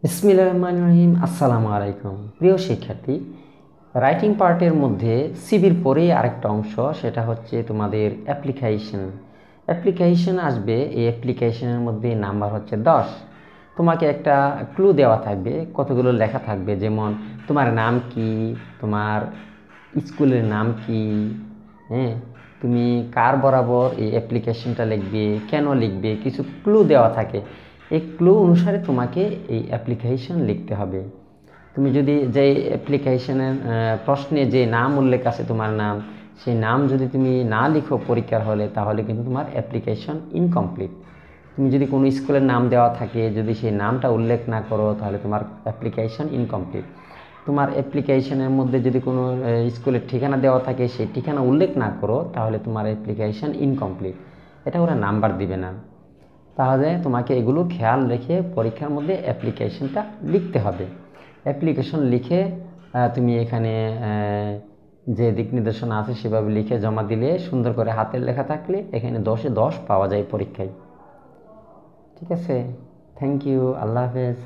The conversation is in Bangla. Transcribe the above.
বিসমিল্লাহির রহমানির রহিম। আসসালামু আলাইকুম প্রিয় শিক্ষার্থী। রাইটিং পার্টের মধ্যে সিভির পরেই আরেকটা অংশ, সেটা হচ্ছে তোমাদের অ্যাপ্লিকেশন আসবে। এই অ্যাপ্লিকেশনের মধ্যে নাম্বার হচ্ছে 10। তোমাকে একটা ক্লু দেওয়া থাকবে, কতগুলো লেখা থাকবে, যেমন তোমার নাম কি, তোমার স্কুলের নাম কি, হ্যাঁ, তুমি কার বরাবর এই অ্যাপ্লিকেশনটা লিখবে, কেন লিখবে, কিছু ক্লু দেওয়া থাকে। এই ক্লু অনুসারে তোমাকে এই অ্যাপ্লিকেশন লিখতে হবে। তুমি যদি যে অ্যাপ্লিকেশনের প্রশ্নে যে নাম উল্লেখ আছে তোমার নাম, সেই নাম যদি তুমি না লিখো পরীক্ষার হলে, তাহলে কিন্তু তোমার অ্যাপ্লিকেশন ইনকমপ্লিট। তুমি যদি কোনো স্কুলের নাম দেওয়া থাকে, যদি সেই নামটা উল্লেখ না করো, তাহলে তোমার অ্যাপ্লিকেশন ইনকমপ্লিট। তোমার অ্যাপ্লিকেশনের মধ্যে যদি কোনো স্কুলের ঠিকানা দেওয়া থাকে, সেই ঠিকানা উল্লেখ না করো, তাহলে তোমার অ্যাপ্লিকেশন ইনকমপ্লিট। এটা ওরা নাম্বার দিবে না। তাহলে তোমাকে এগুলো খেয়াল রেখে পরীক্ষার মধ্যে অ্যাপ্লিকেশনটা লিখতে হবে। অ্যাপ্লিকেশন লিখে তুমি এখানে যে দিক নির্দেশনা আছে সেভাবে লিখে জমা দিলে, সুন্দর করে হাতের লেখা থাকলে এখানে 10-এ 10 পাওয়া যায় পরীক্ষায়। ঠিক আছে, থ্যাংক ইউ, আল্লাহ হাফেজ।